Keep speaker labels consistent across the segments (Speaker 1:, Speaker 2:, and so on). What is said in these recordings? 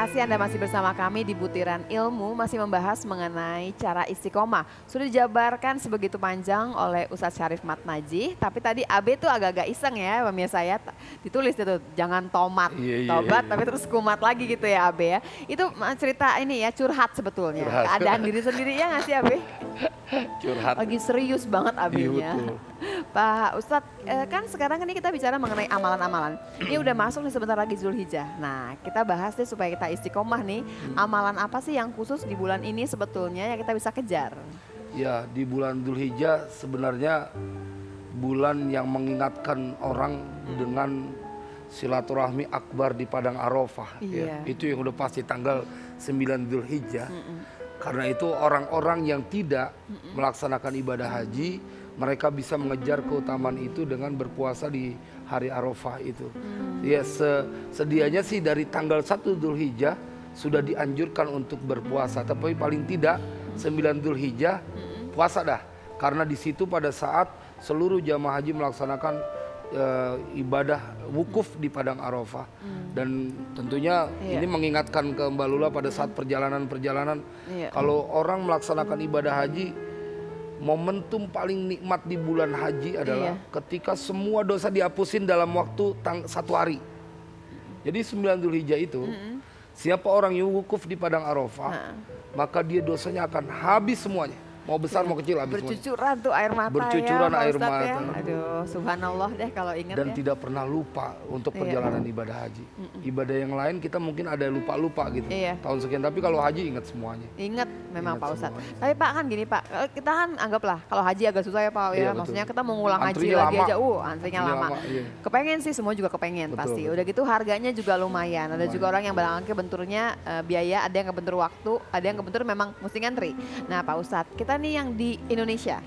Speaker 1: kasih Anda masih bersama kami di Butiran Ilmu, masih membahas mengenai cara istiqomah. Sudah dijabarkan sebegitu panjang oleh Ustadz Syarif Matnaji, tapi tadi AB tuh agak-agak iseng ya pemirsa ya. Ditulis itu, jangan tomat, tobat tapi terus kumat lagi gitu ya AB ya. Itu cerita ini ya, curhat sebetulnya. Keadaan diri sendiri ya nggak sih AB?
Speaker 2: Curhat.
Speaker 1: Lagi serius banget AB-nya. Pak Ustadz, kan sekarang ini kita bicara mengenai amalan-amalan. Ini udah masuk nih sebentar lagi Zulhijjah. Nah, kita bahas deh supaya kita istiqomah nih. Amalan apa sih yang khusus di bulan ini sebetulnya yang kita bisa kejar?
Speaker 2: Ya, di bulan Zulhijjah sebenarnya bulan yang mengingatkan orang dengan silaturahmi akbar di Padang Arafah. Ya. Itu yang udah pasti tanggal 9 Zulhijjah. Karena itu orang-orang yang tidak melaksanakan ibadah haji, mereka bisa mengejar keutamaan itu dengan berpuasa di hari Arafah itu. Ya, sedianya sih dari tanggal 1 Zulhijjah sudah dianjurkan untuk berpuasa, tapi paling tidak 9 Zulhijjah puasa dah. Karena di situ pada saat seluruh jamaah haji melaksanakan ibadah wukuf di Padang Arafah. Dan tentunya ini mengingatkan ke Mbak Lula pada saat perjalanan-perjalanan, kalau orang melaksanakan ibadah haji, momentum paling nikmat di bulan haji adalah ketika semua dosa dihapusin dalam waktu 1 hari. Jadi 9 Zulhijjah itu, siapa orang yang wukuf di Padang Arafah, maka dia dosanya akan habis semuanya. Mau besar mau kecil habis semuanya.
Speaker 1: Bercucuran tuh air mata
Speaker 2: Bercucuran
Speaker 1: ya,
Speaker 2: air
Speaker 1: Ustadz
Speaker 2: mata.
Speaker 1: Ya. Aduh, subhanallah deh kalau ingat
Speaker 2: dan
Speaker 1: ya.
Speaker 2: tidak pernah lupa untuk perjalanan ibadah haji. Ibadah yang lain kita mungkin ada lupa-lupa gitu. Tahun sekian, tapi kalau haji ingat semuanya.
Speaker 1: Ingat memang Pak Ustadz. Tapi Pak kan gini Pak, kita kan anggaplah kalau haji agak susah ya Pak ya. Maksudnya kita mau ngulang haji lagi aja, antrinya lama. Kepengen sih, semua juga kepengen pasti. Udah gitu harganya juga lumayan. Ada juga orang yang barangkali kebenturnya biaya, ada yang kebentur waktu, ada yang kebentur memang mesti ngantri. Nah Pak Ustadz, kita nih yang di Indonesia,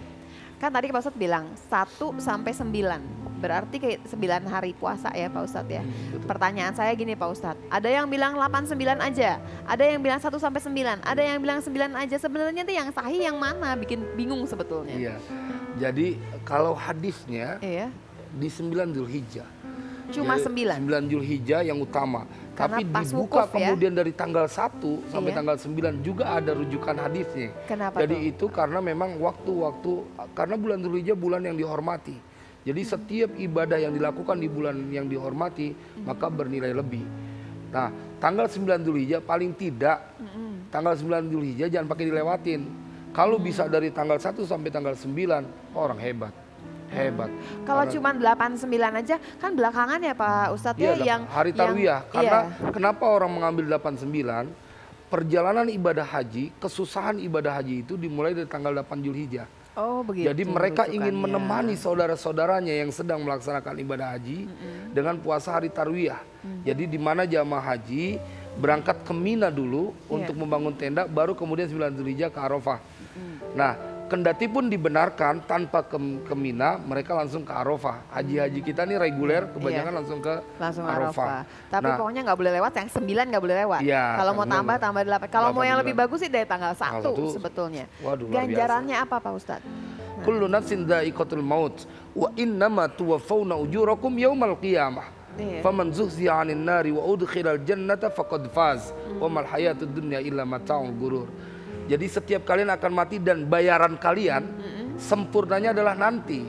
Speaker 1: kan tadi Pak Ustadz bilang 1 sampai 9, berarti kayak 9 hari puasa ya Pak Ustadz ya. Pertanyaan saya gini Pak Ustadz, ada yang bilang 8-9 aja, ada yang bilang 1 sampai 9, ada yang bilang 9 aja. Sebenarnya tuh yang sahih yang mana, bikin bingung sebetulnya.
Speaker 2: Iya, jadi kalau hadisnya di 9 Zulhijjah.
Speaker 1: Cuma 9?
Speaker 2: 9 Zulhijjah yang utama.
Speaker 1: Karena
Speaker 2: tapi
Speaker 1: wukuf,
Speaker 2: dibuka
Speaker 1: ya?
Speaker 2: Kemudian dari tanggal 1 sampai tanggal 9 juga ada rujukan hadisnya.
Speaker 1: Kenapa
Speaker 2: Jadi
Speaker 1: tuh?
Speaker 2: itu karena memang waktu-waktu, karena bulan Zulhijjah bulan yang dihormati. Jadi setiap ibadah yang dilakukan di bulan yang dihormati maka bernilai lebih. Nah, tanggal 9 Zulhijjah paling tidak tanggal 9 Zulhijjah jangan pakai dilewatin. Kalau bisa dari tanggal 1 sampai tanggal 9, orang hebat. Hebat.
Speaker 1: Kalau cuma 8-9 aja kan belakangan ya Pak Ustadz ya yang
Speaker 2: hari tarwiyah. Karena kenapa orang mengambil 8-9? Perjalanan ibadah haji, kesusahan ibadah haji itu dimulai dari tanggal 8 Zulhijjah.
Speaker 1: Oh begitu.
Speaker 2: Jadi mereka ingin menemani saudara-saudaranya yang sedang melaksanakan ibadah haji dengan puasa hari tarwiyah. Jadi di mana jamaah haji berangkat ke Mina dulu untuk membangun tenda, baru kemudian 9 Zulhijjah ke Arafah. Nah, kendati pun dibenarkan tanpa ke Mina, mereka langsung ke Arafah. Haji-haji kita nih reguler kebanyakan langsung ke Arafah.
Speaker 1: Tapi pokoknya nggak boleh lewat, yang 9 nggak boleh lewat. Kalau mau tambah 8. Kalau mau yang lebih bagus sih dari tanggal 1 sebetulnya.
Speaker 2: Waduh,
Speaker 1: ganjarannya apa Pak Ustadz?
Speaker 2: Kullu nafsin dha'iqatul maut wa innama tuwaffawna ujurakum yaumal qiyamah. Faman zuhziya 'anil nari wa udkhilal jannata faqad faz wa mal hayatud dunya illa mata'ul ghurur. Jadi setiap kalian akan mati dan bayaran kalian sempurnanya adalah nanti.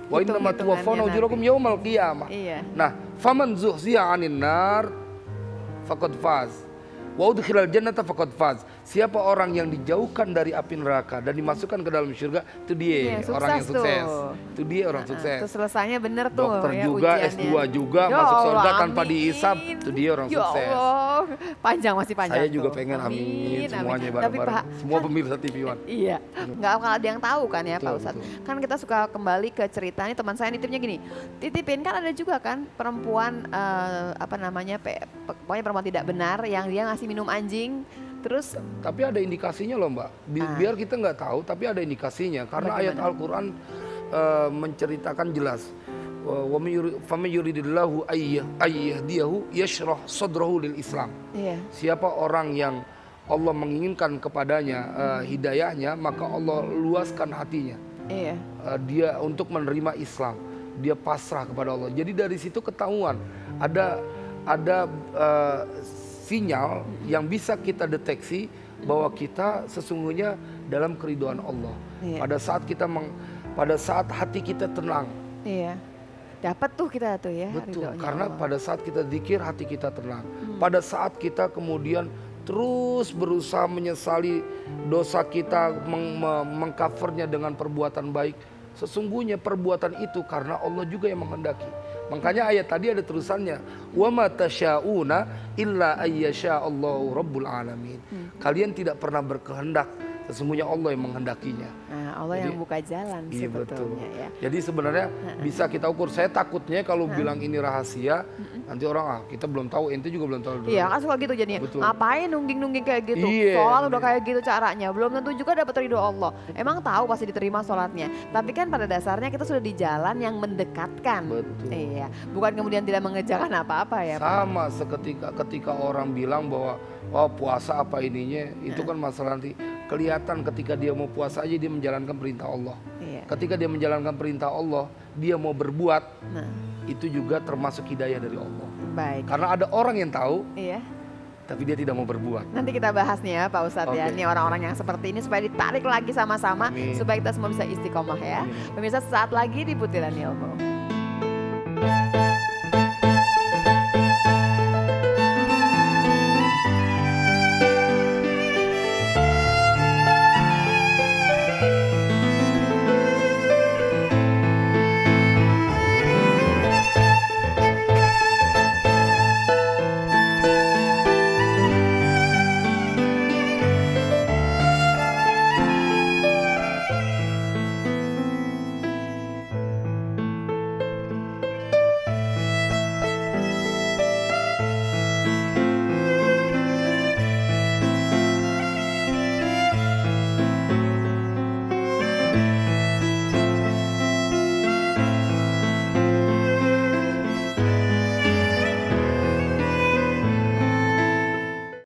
Speaker 2: Wa innama tuwaffawna ujurakum yaumal qiyamah. Nah, faman zuhziya 'anil nar faqad faz wa udkhilal jannata faqad faz. Siapa orang yang dijauhkan dari api neraka dan dimasukkan ke dalam surga, itu dia orang yang sukses. Itu dia orang sukses.
Speaker 1: Itu selesainya bener tuh.
Speaker 2: Dokter juga, S2 juga, masuk surga tanpa dihisab, itu dia orang sukses.
Speaker 1: Ya Allah, panjang masih panjang.
Speaker 2: Saya juga pengen amin semuanya bareng-bareng. Semua pemirsa TV One.
Speaker 1: Iya, nggak akan ada yang tahu kan ya Pak Ustadz. Kan kita suka kembali ke cerita ini, teman saya nitipnya gini, titipin kan ada juga kan perempuan pokoknya perempuan tidak benar yang dia ngasih minum anjing. Terus
Speaker 2: tapi ada indikasinya loh Mbak, biar kita nggak tahu tapi ada indikasinya karena ayat Al-Quran menceritakan jelas. Wa may yuridillahu ayyahdiyahu yashrah sadrahu lil Islam. Siapa orang yang Allah menginginkan kepadanya hidayahnya, maka Allah luaskan hatinya. Dia untuk menerima Islam, dia pasrah kepada Allah. Jadi dari situ ketahuan ada sinyal yang bisa kita deteksi bahwa kita sesungguhnya dalam keridhaan Allah. Pada saat hati kita tenang.
Speaker 1: Iya. Dapat tuh kita tuh ya.
Speaker 2: Betul, karena Allah. Pada saat kita zikir hati kita tenang. Pada saat kita kemudian terus berusaha menyesali dosa kita, mengcovernya dengan perbuatan baik. Sesungguhnya perbuatan itu karena Allah juga yang menghendaki. Makanya ayat tadi ada terusannya. Wa ma tasyauna illa ayyasha Allahu rabbul alamin. Kalian tidak pernah berkehendak, sesungguhnya Allah yang menghendakinya.
Speaker 1: Nah, Allah yang buka jalan sebetulnya ya.
Speaker 2: Jadi sebenarnya bisa kita ukur. Saya takutnya kalau bilang ini rahasia, nanti orang kita belum tahu, ente juga belum tahu.
Speaker 1: Iya kan suka gitu jadinya. Ngapain nungging-nungging kayak gitu? Sholat udah kayak gitu caranya, belum tentu juga dapat ridho Allah. Emang tahu pasti diterima sholatnya, tapi kan pada dasarnya kita sudah di jalan yang mendekatkan.
Speaker 2: Betul.
Speaker 1: Iya, bukan kemudian tidak mengerjakan apa-apa ya.
Speaker 2: Sama ketika orang bilang bahwa puasa apa ininya, itu kan masalah nanti. Kelihatan ketika dia mau puasa aja dia menjalankan perintah Allah. Iya. Ketika dia menjalankan perintah Allah, dia mau berbuat, itu juga termasuk hidayah dari Allah.
Speaker 1: Baik.
Speaker 2: Karena ada orang yang tahu, tapi dia tidak mau berbuat.
Speaker 1: Nanti kita bahas nih ya Pak Ustadz ya, nih orang-orang yang seperti ini supaya ditarik lagi sama-sama, supaya kita semua bisa istiqomah ya. Pemirsa, sesaat lagi di Butiran Ilmu.